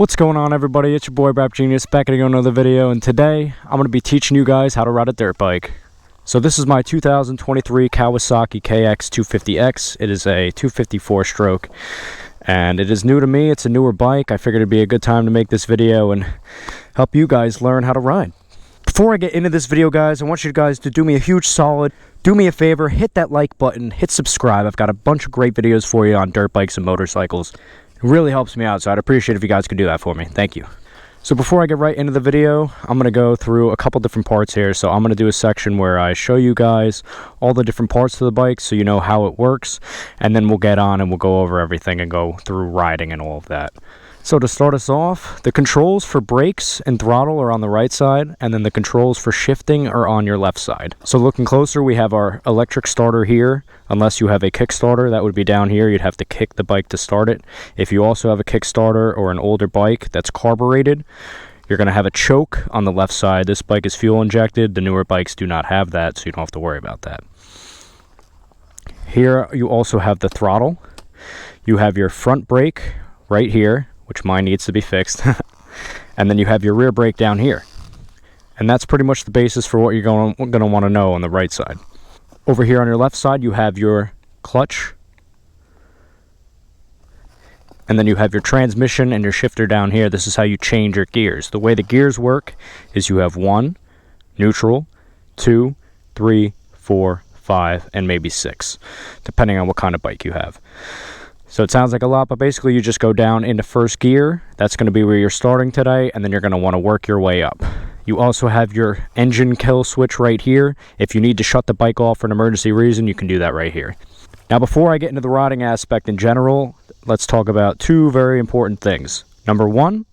What's going on, everybody? It's your boy Rap Genius back at another video, and today I'm going to be teaching you guys how to ride a dirt bike. So this is my 2023 Kawasaki KX250X. It is a 254 stroke and it is new to me. It's a newer bike. I figured it'd be a good time to make this video and help you guys learn how to ride. Before I get into this video, guys, I want you guys to do me a huge solid. Do me a favor, hit that like button, hit subscribe. I've got a bunch of great videos for you on dirt bikes and motorcycles. It really helps me out, so I'd appreciate if you guys could do that for me. Thank you. So before I get right into the video, I'm going to go through a couple different parts here. So I'm going to do a section where I show you guys all the different parts of the bike so you know how it works. And then we'll get on and we'll go over everything and go through riding and all of that. So to start us off, the controls for brakes and throttle are on the right side, and then the controls for shifting are on your left side. So looking closer, we have our electric starter here. Unless you have a Kickstarter, that would be down here. You'd have to kick the bike to start it. If you also have a Kickstarter or an older bike that's carbureted, you're going to have a choke on the left side. This bike is fuel injected. The newer bikes do not have that, so you don't have to worry about that. Here you also have the throttle. You have your front brake right here, which mine needs to be fixed. And then you have your rear brake down here. And that's pretty much the basis for what you're going to want to know on the right side. Over here on your left side, you have your clutch. And then you have your transmission and your shifter down here. This is how you change your gears. The way the gears work is you have 1, neutral, 2, 3, 4, 5, and maybe 6, depending on what kind of bike you have. So it sounds like a lot, but basically you just go down into first gear. That's going to be where you're starting today, and then you're going to want to work your way up. You also have your engine kill switch right here. If you need to shut the bike off for an emergency reason, you can do that right here. Now, before I get into the riding aspect in general, let's talk about two very important things. Number one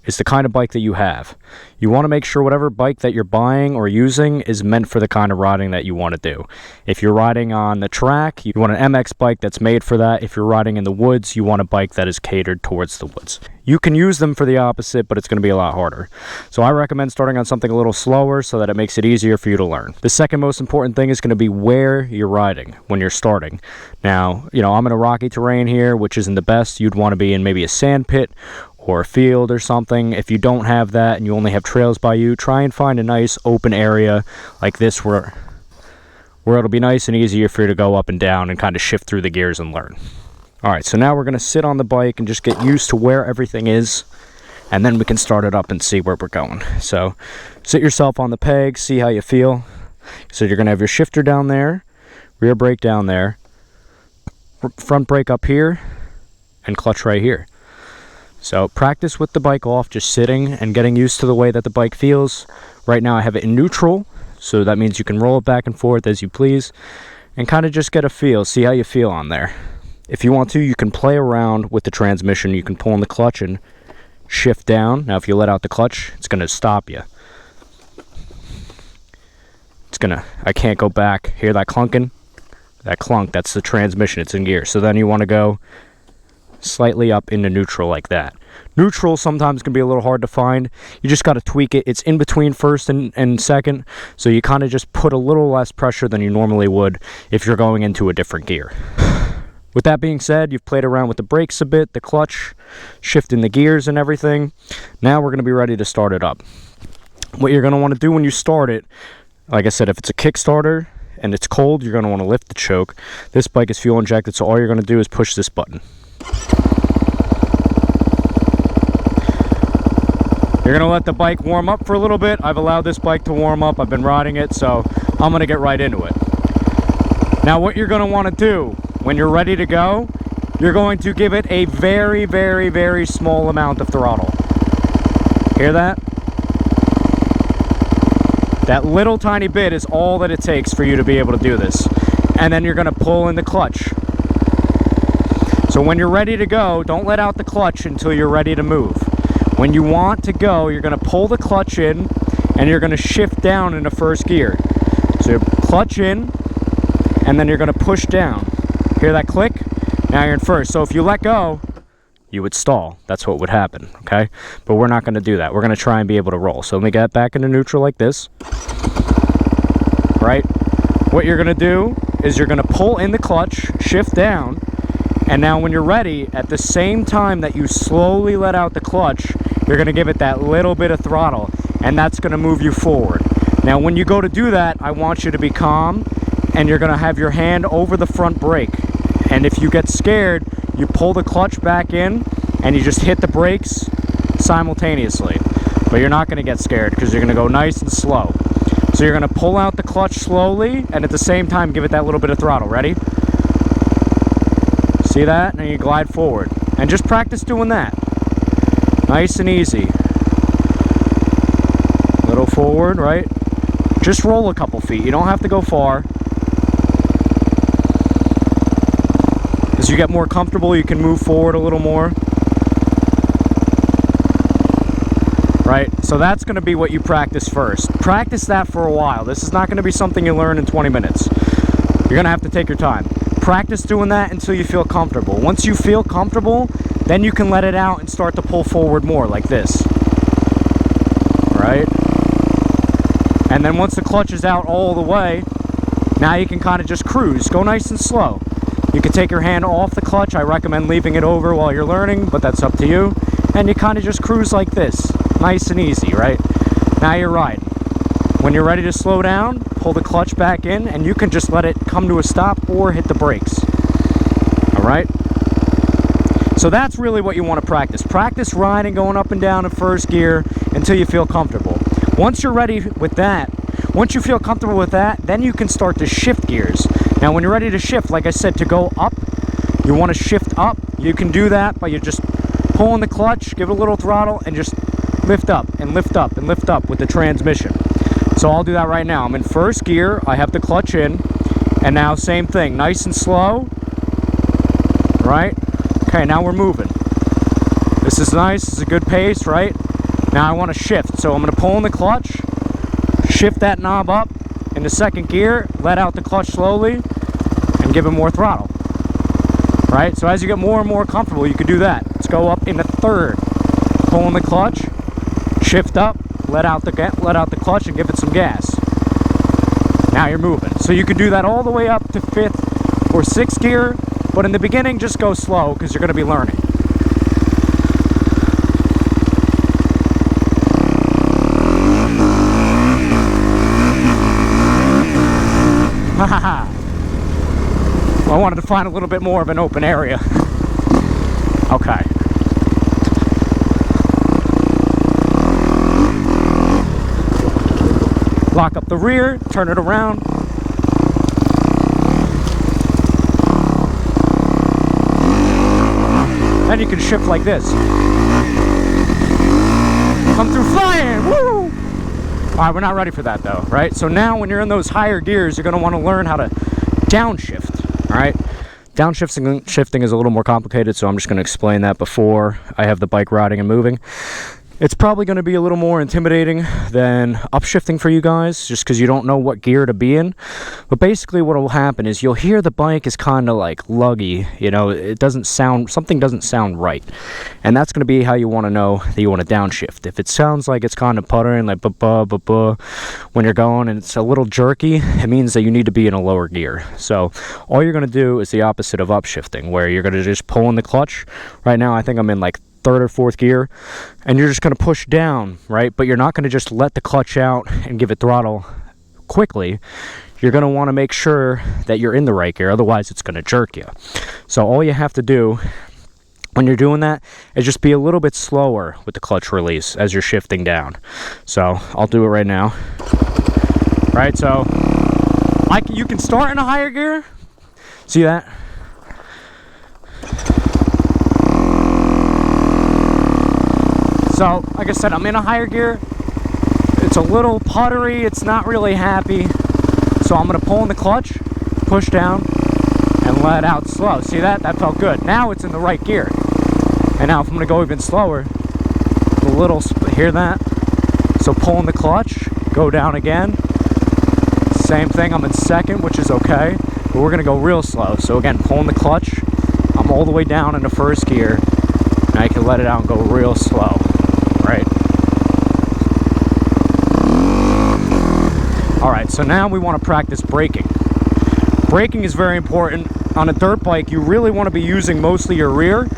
is the kind of bike that you have. You want to make sure whatever bike that you're buying or using is meant for the kind of riding that you want to do. If you're riding on the track, you want an MX bike that's made for that. If you're riding in the woods, you want a bike that is catered towards the woods. You can use them for the opposite, but it's going to be a lot harder. So I recommend starting on something a little slower so that it makes it easier for you to learn. The second most important thing is going to be where you're riding when you're starting. Now, I'm in a rocky terrain here, which isn't the best. You'd want to be in maybe a sand pit or a field or something. If you don't have that and you only have trails by you, try and find a nice open area like this where it'll be nice and easier for you to go up and down and kind of shift through the gears and learn. Alright, so now we're going to sit on the bike and just get used to where everything is, and then we can start it up and see where we're going. So sit yourself on the peg, see how you feel. So you're going to have your shifter down there, rear brake down there, front brake up here, and clutch right here. So practice with the bike off, just sitting and getting used to the way that the bike feels. Right now I have it in neutral, so that means you can roll it back and forth as you please and kind of just get a feel, see how you feel on there. If you want to, you can play around with the transmission. You can pull in the clutch and shift down. Now if you let out the clutch, it's going to stop you. I can't go back. Hear that clunking? That clunk, that's the transmission, it's in gear. So then you want to go slightly up into neutral like that. Neutral sometimes can be a little hard to find. You just got to tweak it. It's in between first and second, so you kind of just put a little less pressure than you normally would if you're going into a different gear. With that being said, you've played around with the brakes a bit, the clutch, shifting the gears and everything. Now we're going to be ready to start it up. What you're going to want to do when you start it, like I said, if it's a Kickstarter and it's cold, you're going to want to lift the choke. This bike is fuel injected, so all you're going to do is push this button. You're going to let the bike warm up for a little bit. I've allowed this bike to warm up. I've been riding it, so I'm going to get right into it. Now what you're going to want to do when you're ready to go, you're going to give it a very, very, very small amount of throttle. Hear that? That little tiny bit is all that it takes for you to be able to do this. And then you're going to pull in the clutch. So when you're ready to go, don't let out the clutch until you're ready to move. When you want to go, you're going to pull the clutch in and you're going to shift down into first gear. So you clutch in and then you're going to push down. Hear that click? Now you're in first. So if you let go, you would stall. That's what would happen, okay? But we're not going to do that. We're going to try and be able to roll. So let me get back into neutral like this. Right? What you're going to do is you're going to pull in the clutch, shift down, And now when you're ready, at the same time that you slowly let out the clutch, you're going to give it that little bit of throttle, and that's going to move you forward. Now when you go to do that, I want you to be calm, and you're going to have your hand over the front brake. And if you get scared, you pull the clutch back in, and you just hit the brakes simultaneously. But you're not going to get scared because you're going to go nice and slow. So you're going to pull out the clutch slowly, and at the same time give it that little bit of throttle. Ready? See that? And you glide forward. And just practice doing that. Nice and easy. Little forward, right? Just roll a couple feet. You don't have to go far. As you get more comfortable, you can move forward a little more. Right? So that's going to be what you practice first. Practice that for a while. This is not going to be something you learn in 20 minutes. You're going to have to take your time. Practice doing that until you feel comfortable. Once you feel comfortable, then you can let it out and start to pull forward more like this. Right? And then once the clutch is out all the way, now you can kind of just cruise. Go nice and slow. You can take your hand off the clutch. I recommend leaving it over while you're learning, but that's up to you. And you kind of just cruise like this. Nice and easy, right? Now you're riding. When you're ready to slow down, pull the clutch back in, and you can just let it come to a stop or hit the brakes. All right? So that's really what you want to practice. Practice riding, going up and down in first gear until you feel comfortable. Once you're ready with that, once you feel comfortable with that, then you can start to shift gears. Now when you're ready to shift, like I said, to go up, you want to shift up. You can do that by you just pulling the clutch, give it a little throttle, and just lift up and lift up and lift up with the transmission. So I'll do that right now. I'm in first gear, I have the clutch in, and now same thing, nice and slow, right? Okay, now we're moving. This is nice, this is a good pace, right? Now I want to shift, so I'm going to pull in the clutch, shift that knob up into second gear, let out the clutch slowly, and give it more throttle, right? So as you get more and more comfortable, you can do that. Let's go up into third, pull in the clutch, shift up, let out the clutch and give it some gas. Now you're moving. So you can do that all the way up to fifth or sixth gear, but in the beginning just go slow because you're going to be learning. I wanted to find a little bit more of an open area. Okay. Lock up the rear, turn it around. Then you can shift like this. Come through flying, woo! All right, we're not ready for that though, right? So now when you're in those higher gears, you're gonna wanna learn how to downshift, all right? Downshifting is a little more complicated, so I'm just gonna explain that before I have the bike riding and moving. It's probably going to be a little more intimidating than upshifting for you guys, just because you don't know what gear to be in. But basically what will happen is you'll hear the bike is kind of like luggy, you know, something doesn't sound right. And that's going to be how you want to know that you want to downshift. If it sounds like it's kind of puttering, like ba-ba-ba-ba, when you're going and it's a little jerky, it means that you need to be in a lower gear. So all you're going to do is the opposite of upshifting, where you're going to just pull in the clutch. Right now I think I'm in like third or fourth gear, and you're just going to push down, right? But you're not going to just let the clutch out and give it throttle quickly. You're going to want to make sure that you're in the right gear, otherwise it's going to jerk you. So all you have to do when you're doing that is just be a little bit slower with the clutch release as you're shifting down. So I'll do it right now. Right, so you can start in a higher gear. See that? So, like I said, I'm in a higher gear. It's a little puttery, it's not really happy. So I'm gonna pull in the clutch, push down, and let it out slow. See that? That felt good. Now it's in the right gear. And now if I'm gonna go even slower, hear that? So pull in the clutch, go down again. Same thing, I'm in second, which is okay. But we're gonna go real slow. So again, pull in the clutch. I'm all the way down into first gear. And I can let it out and go real slow. Right. Alright, so now we want to practice braking. Braking is very important. on a dirt bike, you really want to be using mostly your rear.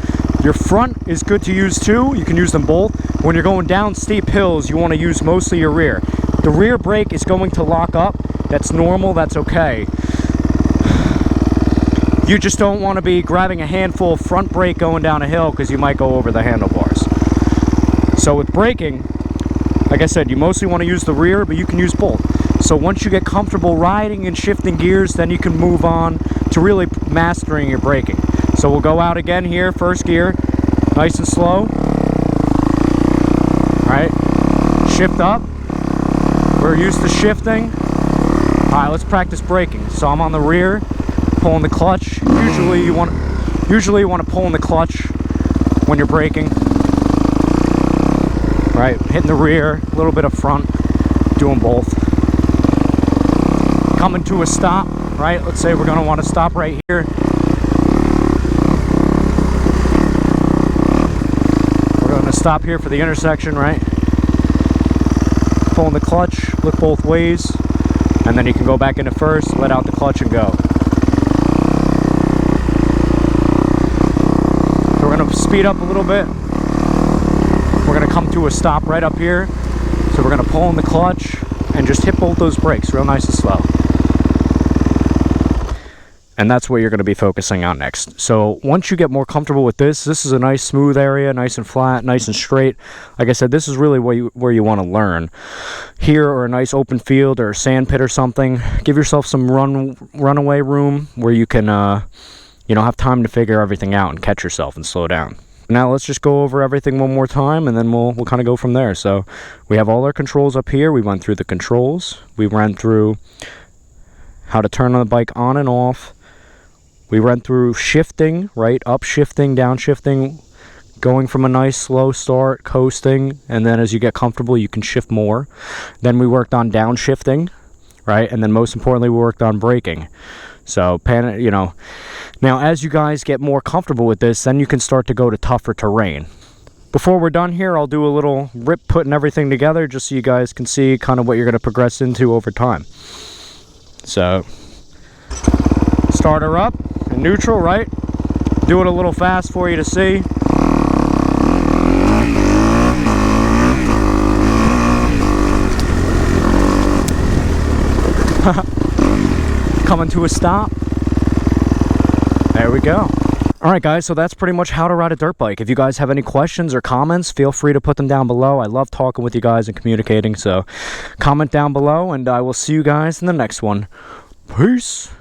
Your front is good to use too. You can use them both. When you're going down steep hills, you want to use mostly your rear. The rear brake is going to lock up. That's normal, that's okay. You just don't want to be grabbing a handful of front brake going down a hill because you might go over the handlebars. So with braking, like I said, you mostly want to use the rear, but you can use both. So once you get comfortable riding and shifting gears, then you can move on to really mastering your braking. So we'll go out again here, first gear, nice and slow. All right, shift up. We're used to shifting. All right, let's practice braking. So I'm on the rear, pulling the clutch. Usually you want to pull in the clutch when you're braking. Right, hitting the rear, a little bit of front, doing both. Coming to a stop, right? Let's say we're going to want to stop right here. We're going to stop here for the intersection, right? Pulling the clutch, look both ways, and then you can go back into first, let out the clutch and go. So we're going to speed up a little bit. We're going to come to a stop right up here. So we're going to pull in the clutch and just hit both those brakes real nice and slow. And that's what you're going to be focusing on next. So once you get more comfortable with this is a nice smooth area, nice and flat, nice and straight. Like I said, this is really where you want to learn. Here, or a nice open field or a sand pit or something, give yourself some runaway room where you can have time to figure everything out and catch yourself and slow down. Now let's just go over everything one more time, and then we'll kind of go from there. So we have all our controls up here. We went through the controls. We ran through how to turn on the bike on and off. We ran through shifting, right? Up shifting, down shifting, going from a nice slow start, coasting, and then as you get comfortable, you can shift more. Then we worked on downshifting, right? And then most importantly, we worked on braking. So, now as you guys get more comfortable with this, then you can start to go to tougher terrain. Before we're done here, I'll do a little rip putting everything together just so you guys can see kind of what you're going to progress into over time. So, start her up in neutral, right? Do it a little fast for you to see. Coming to a stop. There we go. Alright guys, so that's pretty much how to ride a dirt bike. If you guys have any questions or comments, feel free to put them down below. I love talking with you guys and communicating, so comment down below, and I will see you guys in the next one. Peace!